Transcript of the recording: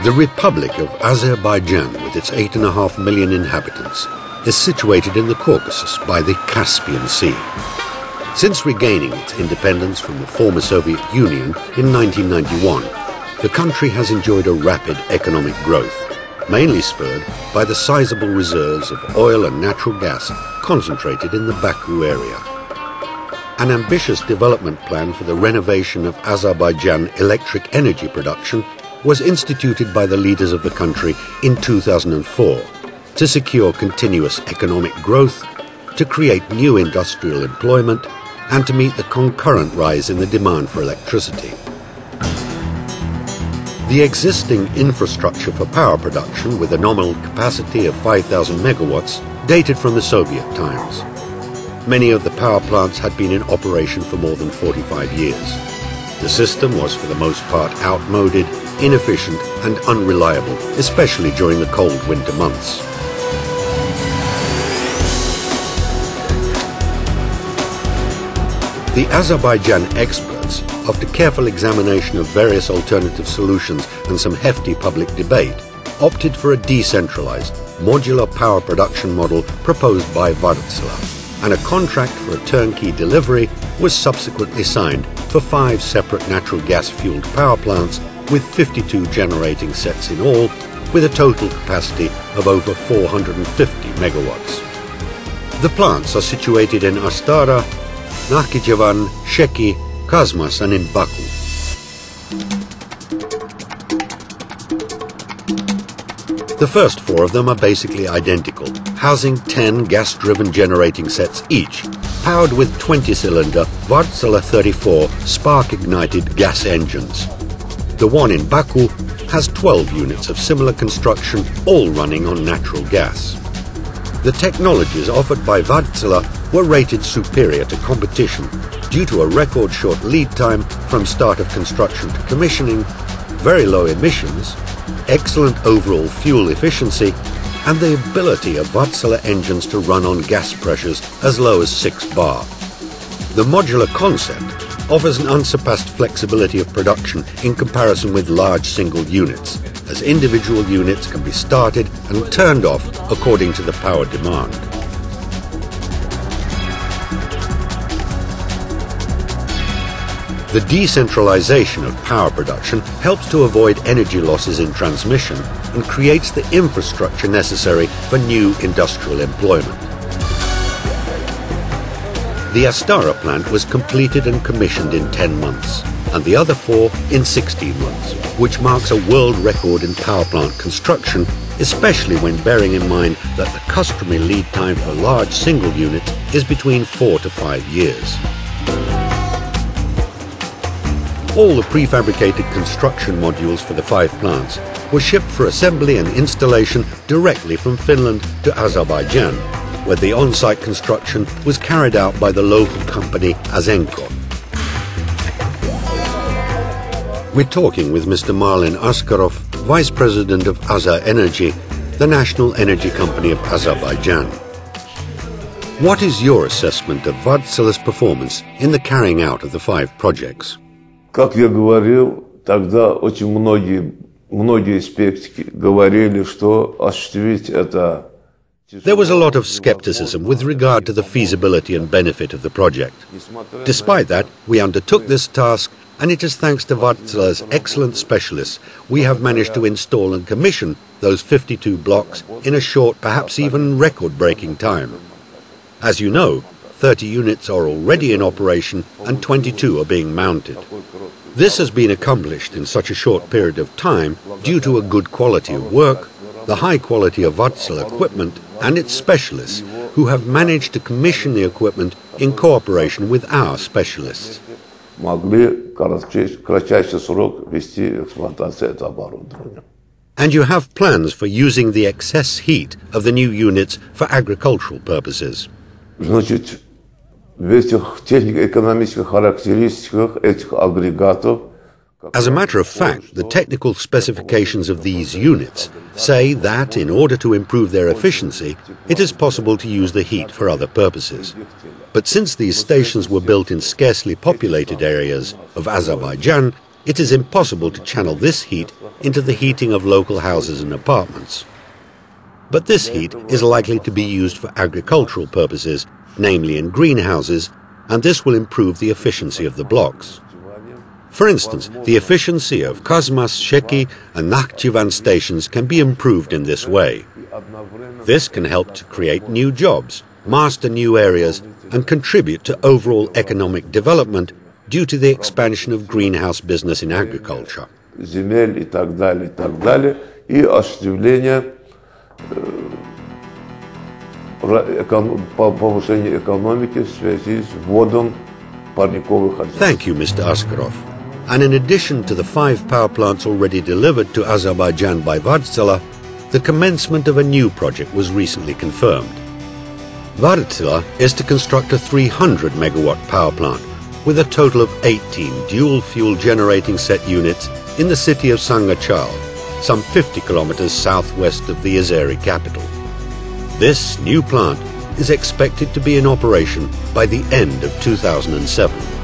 The Republic of Azerbaijan, with its 8.5 million inhabitants, is situated in the Caucasus by the Caspian Sea. Since regaining its independence from the former Soviet Union in 1991, the country has enjoyed a rapid economic growth, mainly spurred by the sizable reserves of oil and natural gas concentrated in the Baku area. An ambitious development plan for the renovation of Azerbaijan electric energy production was instituted by the leaders of the country in 2004 to secure continuous economic growth, to create new industrial employment, and to meet the concurrent rise in the demand for electricity. The existing infrastructure for power production, with a nominal capacity of 5,000 megawatts, dated from the Soviet times. Many of the power plants had been in operation for more than 45 years. The system was for the most part outmoded, inefficient and unreliable, especially during the cold winter months. The Azerbaijan experts, after careful examination of various alternative solutions and some hefty public debate, opted for a decentralized, modular power production model proposed by Wärtsilä, and a contract for a turnkey delivery was subsequently signed for 5 separate natural gas-fueled power plants with 52 generating sets in all, with a total capacity of over 450 megawatts. The plants are situated in Astara, Nakhchivan, Sheki, Kazmas and in Baku. The first 4 of them are basically identical, housing 10 gas-driven generating sets each, powered with 20-cylinder Wartsila 34 spark-ignited gas engines. The one in Baku has 12 units of similar construction, all running on natural gas. The technologies offered by Wärtsilä were rated superior to competition due to a record-short lead time from start of construction to commissioning, very low emissions, excellent overall fuel efficiency, and the ability of Wärtsilä engines to run on gas pressures as low as 6 bar. The modular concept offers an unsurpassed flexibility of production in comparison with large single units, as individual units can be started and turned off according to the power demand. The decentralization of power production helps to avoid energy losses in transmission and creates the infrastructure necessary for new industrial employment. The Astara plant was completed and commissioned in 10 months, and the other 4 in 16 months, which marks a world record in power plant construction, especially when bearing in mind that the customary lead time for large single units is between 4 to 5 years. All the prefabricated construction modules for the 5 plants were shipped for assembly and installation directly from Finland to Azerbaijan, where the on-site construction was carried out by the local company Azenko. We're talking with Mr. Marlin Askarov, Vice President of Azer Energy, the national energy company of Azerbaijan. What is your assessment of Wärtsilä's performance in the carrying out of the 5 projects? Как я говорил, тогда очень многие скептики говорили, что осуществить это. There was a lot of skepticism with regard to the feasibility and benefit of the project. Despite that, we undertook this task, and it is thanks to Wärtsilä's excellent specialists we have managed to install and commission those 52 blocks in a short, perhaps even record-breaking time. As you know, 30 units are already in operation and 22 are being mounted. This has been accomplished in such a short period of time due to a good quality of work, the high quality of Wärtsilä equipment and its specialists, who have managed to commission the equipment in cooperation with our specialists. And you have plans for using the excess heat of the new units for agricultural purposes. Значит, в этих технико-экономических характеристиках этих агрегатов. As a matter of fact, the technical specifications of these units say that in order to improve their efficiency, it is possible to use the heat for other purposes. But since these stations were built in scarcely populated areas of Azerbaijan, it is impossible to channel this heat into the heating of local houses and apartments. But this heat is likely to be used for agricultural purposes, namely in greenhouses, and this will improve the efficiency of the blocks. For instance, the efficiency of Kazmas, Sheki and Nakhchivan stations can be improved in this way. This can help to create new jobs, master new areas and contribute to overall economic development due to the expansion of greenhouse business in agriculture. Земель и так далее, и осуществление повышения экономики в связи с вводом парниковых газов. Thank you, Mr. Askarov. And in addition to the 5 power plants already delivered to Azerbaijan by Wärtsilä, the commencement of a new project was recently confirmed. Wärtsilä is to construct a 300 megawatt power plant with a total of 18 dual-fuel generating set units in the city of Sangachal, some 50 kilometers southwest of the Azeri capital. This new plant is expected to be in operation by the end of 2007.